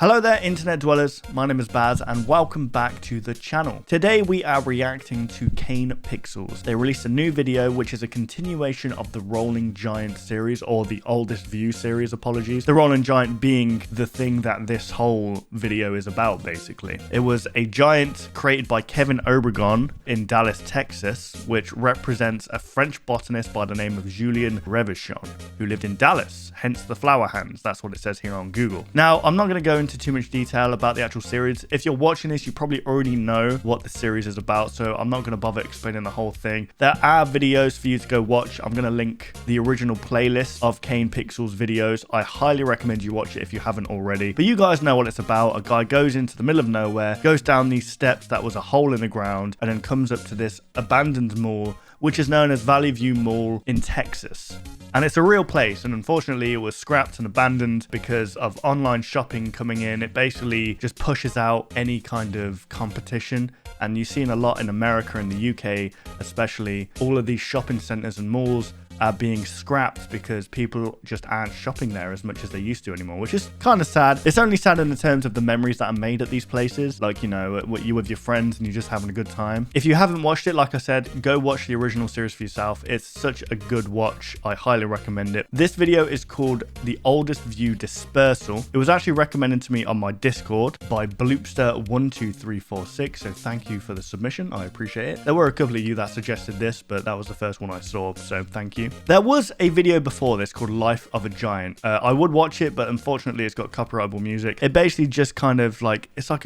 Hello there internet dwellers, my name is Baz and welcome back to the channel. Today we are reacting to Kane Pixels. They released a new video which is a continuation of the Rolling Giant series, or the Oldest View series, apologies. The Rolling Giant being the thing that this whole video is about basically. It was a giant created by Kevin Obregon in Dallas, Texas, which represents a French botanist by the name of Julien Revichon, who lived in Dallas, hence the flower hands. That's what it says here on Google. Now, I'm not going to go into too much detail about the actual series. If you're watching this, you probably already know what the series is about, so I'm not going to bother explaining the whole thing. There are videos for you to go watch. I'm going to link the original playlist of Kane Pixels videos. I highly recommend you watch it if you haven't already. But you guys know what it's about. A guy goes into the middle of nowhere, goes down these steps that was a hole in the ground, and then comes up to this abandoned mall, which is known as Valley View Mall in Texas. And it's a real place, and unfortunately it was scrapped and abandoned because of online shopping coming in. It basically just pushes out any kind of competition, and you've seen a lot in America and the UK especially. All of these shopping centers and malls are being scrapped because people just aren't shopping there as much as they used to anymore, which is kind of sad. It's only sad in the terms of the memories that are made at these places, like, you know, you with your friends and you're just having a good time. If you haven't watched it, like I said, go watch the original series for yourself. It's such a good watch. I highly recommend it. This video is called The Oldest View Dispersal. It was actually recommended to me on my Discord by Bloopster12346, so thank you for the submission. I appreciate it. There were a couple of you that suggested this, but that was the first one I saw, so thank you. There was a video before this called Life of a Giant. I would watch it, but unfortunately it's got copyrightable music. It basically just kind of like, it's like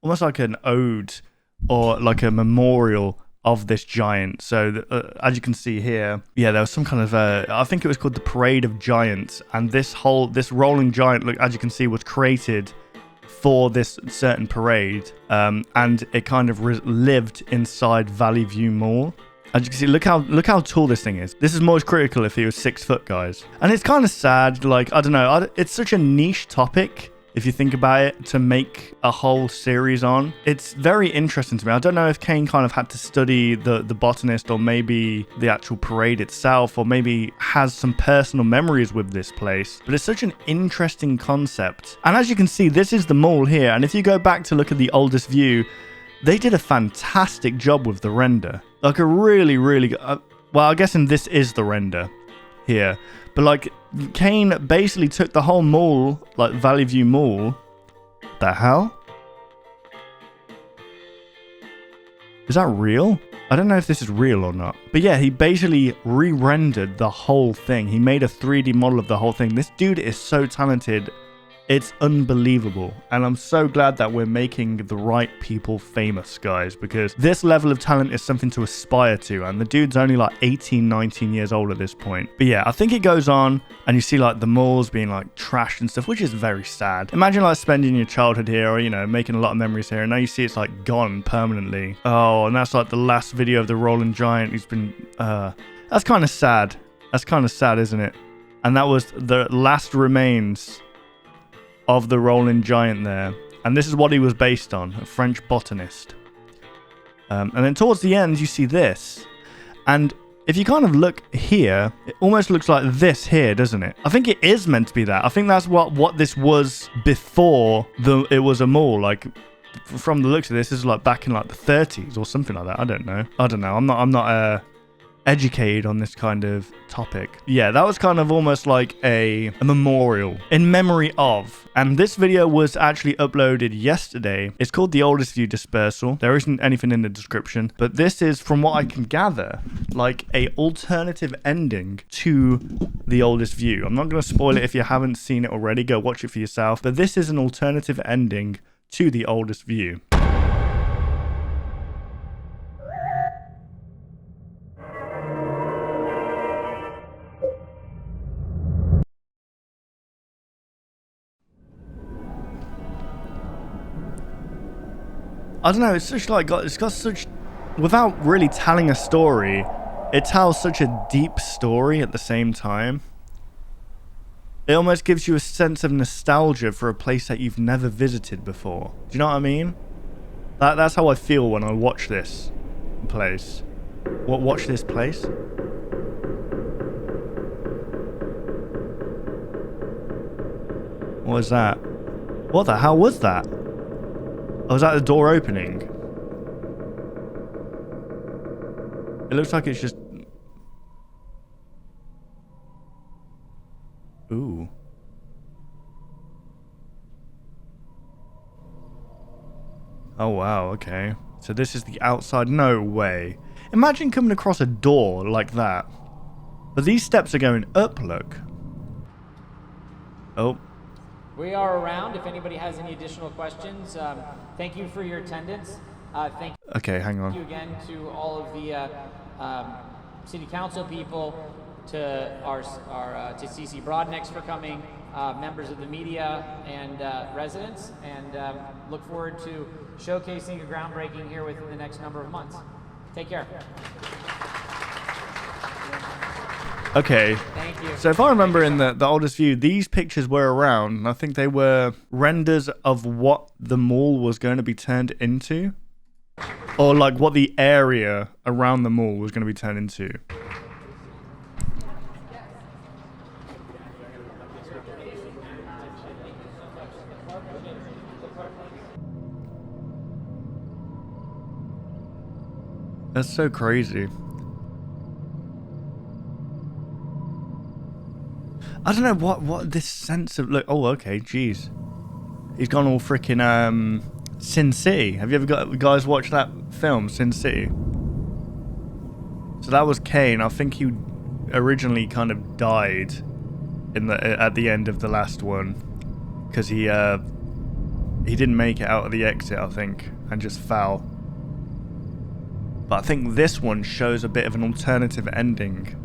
almost like an ode or like a memorial of this giant. So as you can see here, yeah, there was some kind of I think it was called the Parade of Giants, and this rolling giant, look, as you can see, was created for this certain parade, and it kind of lived inside Valley View Mall. As you can see, look how tall this thing is. This is most critical if he was 6 foot, guys. And it's kind of sad. Like, I don't know. It's such a niche topic, if you think about it, to make a whole series on. It's very interesting to me. I don't know if Kane kind of had to study the botanist, or maybe the actual parade itself, or maybe has some personal memories with this place. But it's such an interesting concept. And as you can see, this is the mall here. And if you go back to look at the Oldest View, they did a fantastic job with the render. Like a really, really good... well, I'm guessing this is the render here. But like, Kane basically took the whole mall, like Valley View Mall. The hell? Is that real? I don't know if this is real or not. But yeah, he basically re-rendered the whole thing. He made a 3D model of the whole thing. This dude is so talented. It's unbelievable, and I'm so glad that we're making the right people famous, guys, because this level of talent is something to aspire to, and the dude's only like 18, 19 years old at this point. But yeah, I think it goes on, and you see like the malls being like trashed and stuff, which is very sad. Imagine like spending your childhood here, or, you know, making a lot of memories here, and now you see it's like gone permanently. Oh, and that's like the last video of the Rolling Giant. He's been, that's kind of sad. That's kind of sad, isn't it? And that was the last remains of the Rolling Giant there, and this is what he was based on, a French botanist. And then towards the end you see this, and if you kind of look here, it almost looks like this here, doesn't it? I think it is meant to be that. I think that's what this was before it was a mall. Like, from the looks of this is like back in like the 30s or something like that. I don't know. I'm not educated on this kind of topic. Yeah, that was kind of almost like a memorial in memory of. And this video was actually uploaded yesterday. It's called The Oldest View Dispersal. There isn't anything in the description, but this is, from what I can gather, like a alternative ending to The Oldest View. I'm not going to spoil it if you haven't seen it already. Go watch it for yourself. But this is an alternative ending to The Oldest View. I don't know, it's such like, it's got such, without really telling a story, it tells such a deep story at the same time. It almost gives you a sense of nostalgia for a place that you've never visited before. Do you know what I mean? That's how I feel when I watch this place. Watch this place? What was that? What the hell was that? Oh, was that the door opening? It looks like it's just... Ooh. Oh, wow, okay. So this is the outside. No way. Imagine coming across a door like that. But these steps are going up, look. Oh. We are around if anybody has any additional questions. Thank you for your attendance. Thank hang on. you again to all of the city council people, to our to CC Broadnex for coming, members of the media and residents, and look forward to showcasing a groundbreaking here within the next number of months. Take care. Okay. Thank you. So if I remember in the oldest view, these pictures were around, and I think they were renders of what the mall was going to be turned into. Or like what the area around the mall was going to be turned into. That's so crazy. I don't know what this sense of look. Oh, okay, jeez. He's gone all freaking Sin City. Have you ever guys watched that film, Sin City? So that was Kane. I think he originally kind of died at the end of the last one because he didn't make it out of the exit, I think, and just fell. But I think this one shows a bit of an alternative ending.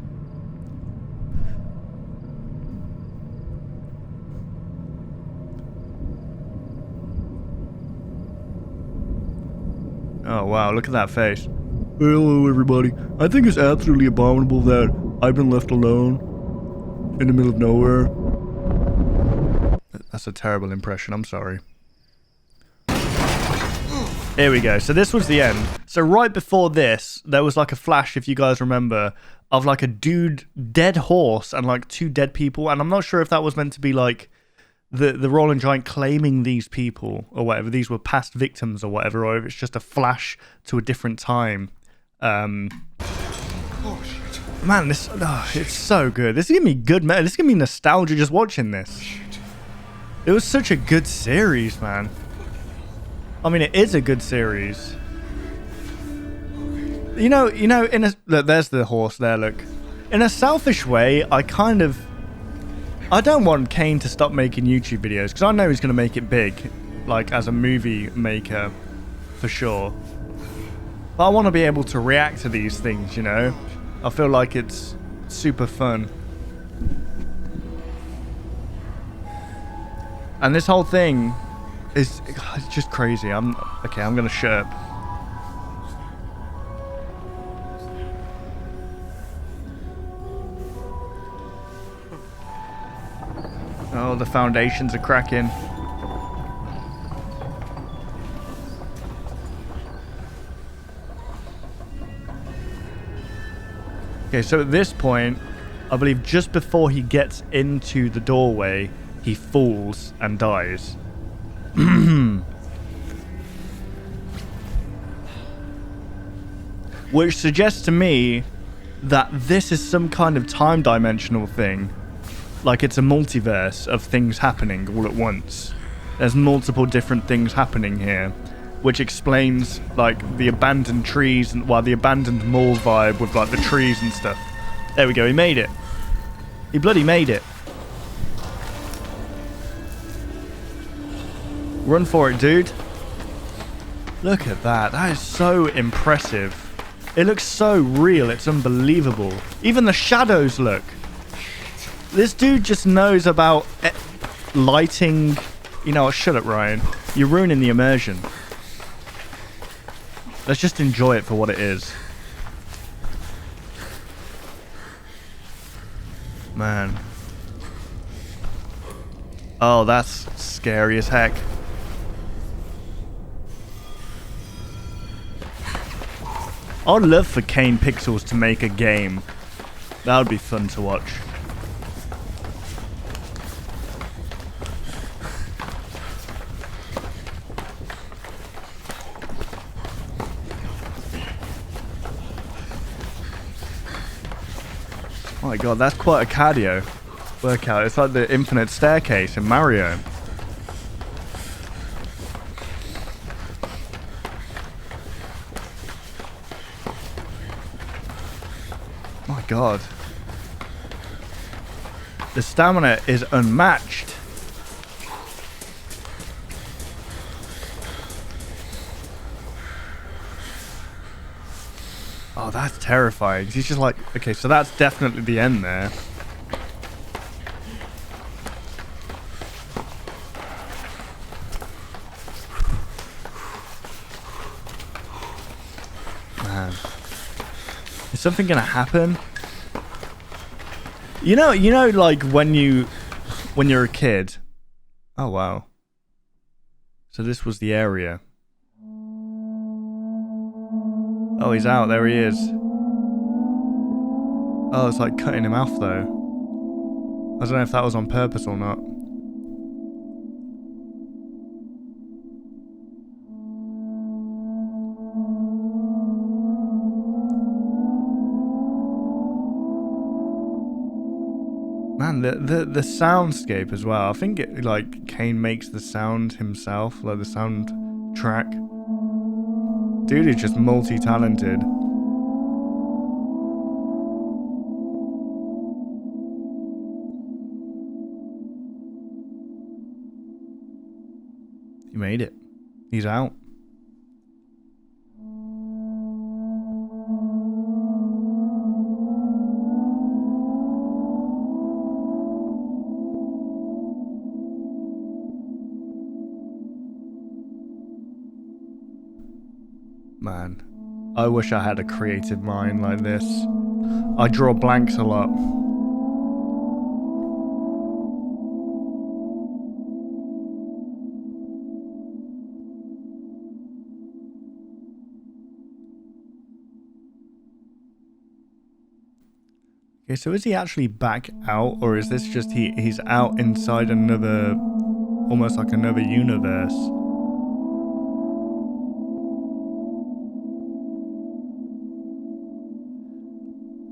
Oh wow, look at that face. Hello everybody. I think it's absolutely abominable that I've been left alone in the middle of nowhere. That's a terrible impression, I'm sorry. Here we go. So this was the end. So right before this, there was like a flash, if you guys remember, of like a dead horse and like two dead people. And I'm not sure if that was meant to be like the Rolling Giant claiming these people or whatever. These were past victims or whatever, or if it's just a flash to a different time. Man, it's so good. This is giving me good, man. This is giving me nostalgia just watching this. It was such a good series, man. I mean, it is a good series. You know, look, there's the horse there, look. In a selfish way, I don't want Kane to stop making YouTube videos, because I know he's going to make it big, like, as a movie maker, for sure. But I want to be able to react to these things, you know? I feel like it's super fun. And this whole thing... it's just crazy. I'm gonna shut up. Oh, the foundations are cracking. Okay, so at this point, I believe just before he gets into the doorway, he falls and dies. Which suggests to me that this is some kind of time dimensional thing. Like it's a multiverse of things happening all at once. There's multiple different things happening here, which explains like the abandoned trees and the abandoned mall vibe with like the trees and stuff. There we go, he made it. He bloody made it. Run for it, dude. Look at that. That is so impressive. It looks so real. It's unbelievable. Even the shadows look. This dude just knows about lighting. You know what? Shut up, Ryan. You're ruining the immersion. Let's just enjoy it for what it is. Man. Oh, that's scary as heck. I'd love for Kane Pixels to make a game. That would be fun to watch. my god, that's quite a cardio workout. It's like the infinite staircase in Mario. My god. The stamina is unmatched. Oh, that's terrifying. He's just like, okay, so that's definitely the end there. Man. Is something gonna happen? You know, like when you're a kid. Oh wow. So this was the area. Oh, he's out. There he is. Oh, it's like cutting him off though. I don't know if that was on purpose or not. Man, the soundscape as well. I think it, like Kane makes the sound himself, like the soundtrack. Dude is just multi-talented. He made it. He's out. Man, I wish I had a creative mind like this. I draw blanks a lot. Okay, so is he actually back out, or is this just he's out inside another, almost like another universe?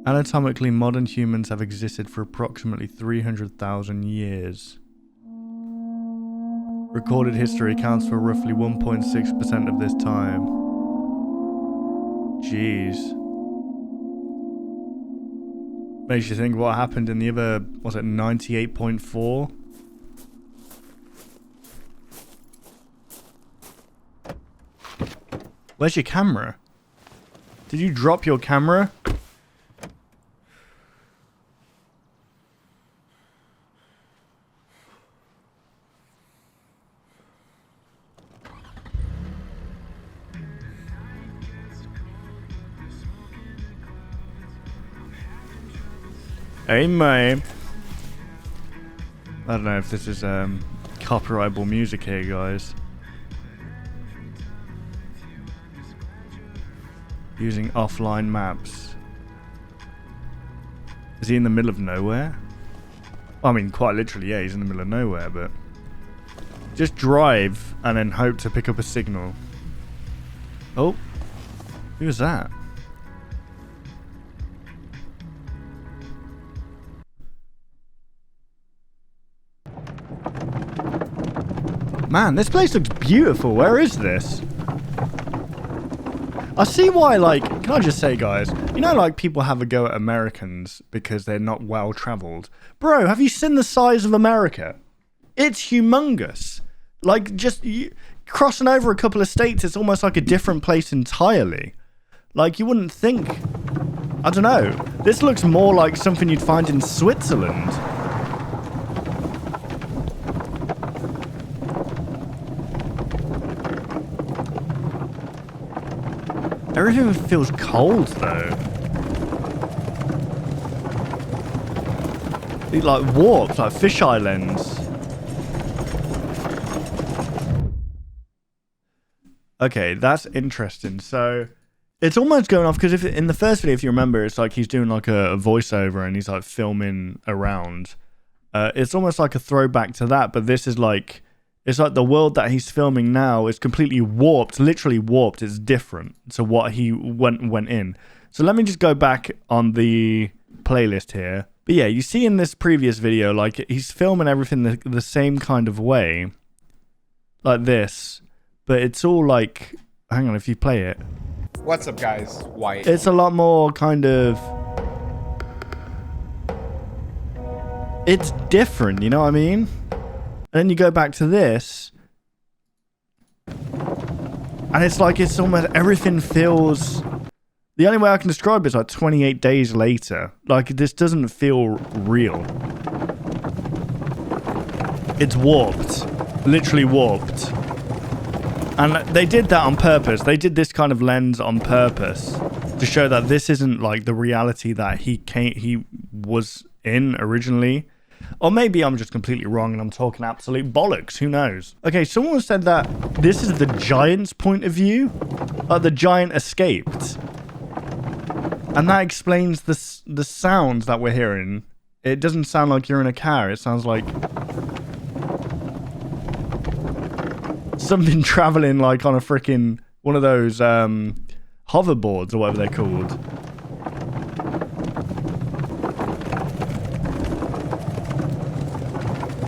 Anatomically, modern humans have existed for approximately 300,000 years. Recorded history accounts for roughly 1.6% of this time. Jeez. Makes you think what happened in the other, was it 98.4? Where's your camera? Did you drop your camera? Hey, mate. I don't know if this is copyrightable music here, guys. Using offline maps. Is he in the middle of nowhere? I mean, quite literally, yeah, he's in the middle of nowhere, but... Just drive and then hope to pick up a signal. Oh. Who was that? Man, this place looks beautiful. Where is this? I see why, like, can I just say, guys, you know, like, people have a go at Americans because they're not well traveled. Bro, have you seen the size of America? It's humongous. Like, just crossing over a couple of states, it's almost like a different place entirely. Like, you wouldn't think. I don't know. This looks more like something you'd find in Switzerland. Everything feels cold, though. It, like, warped, like fish islands. Okay, that's interesting. So, it's almost going off, because if in the first video, if you remember, it's like he's doing like a voiceover and he's like filming around. It's almost like a throwback to that, but this is like... It's like the world that he's filming now is completely warped, literally warped. It's different to what he went in. So let me just go back on the playlist here. But yeah, you see in this previous video, like, he's filming everything the same kind of way. Like this. But it's all like... Hang on, if you play it. What's up, guys? White. It's a lot more kind of... It's different, you know what I mean? And then you go back to this. And it's like, it's almost... Everything feels... The only way I can describe it is like 28 days later. Like, this doesn't feel real. It's warped. Literally warped. And they did that on purpose. They did this kind of lens on purpose to show that this isn't like the reality that he was in originally. Or maybe I'm just completely wrong and I'm talking absolute bollocks. Who knows? Okay, someone said that this is the giant's point of view. Like, the giant escaped. And that explains the sounds that we're hearing. It doesn't sound like you're in a car. It sounds like something traveling like on a freaking one of those hoverboards or whatever they're called.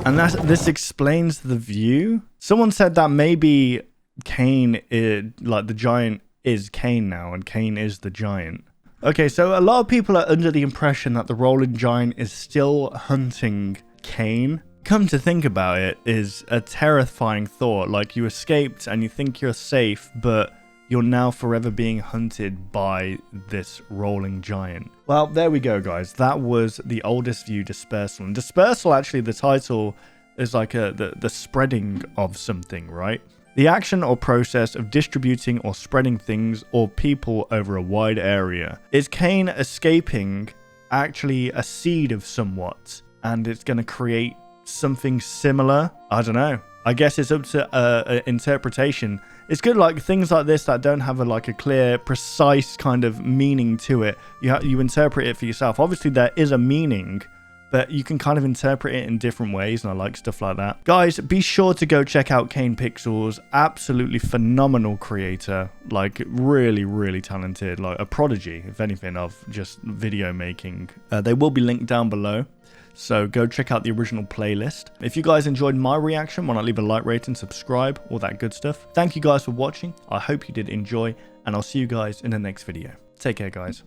And this explains the view. Someone said that maybe Kane is like the giant is Kane now, and Kane is the giant. Okay, so a lot of people are under the impression that the rolling giant is still hunting Kane. Come to think about it, is a terrifying thought. Like, you escaped and you think you're safe, but you're now forever being hunted by this rolling giant. Well, there we go, guys. That was the oldest view dispersal. And dispersal, actually, the title is like the spreading of something, right? The action or process of distributing or spreading things or people over a wide area. Is Kane escaping actually a seed of somewhat? And it's going to create something similar? I don't know. I guess it's up to interpretation. It's good, like, things like this that don't have a clear, precise kind of meaning to it. You interpret it for yourself. Obviously, there is a meaning, but you can kind of interpret it in different ways, and I like stuff like that. Guys, be sure to go check out Kane Pixels. Absolutely phenomenal creator. Like, really, really talented. Like, a prodigy, if anything, of just video making. They will be linked down below. So go check out the original playlist. If you guys enjoyed my reaction, why not leave a like, rating, subscribe, all that good stuff. Thank you guys for watching. I hope you did enjoy, and I'll see you guys in the next video. Take care, guys.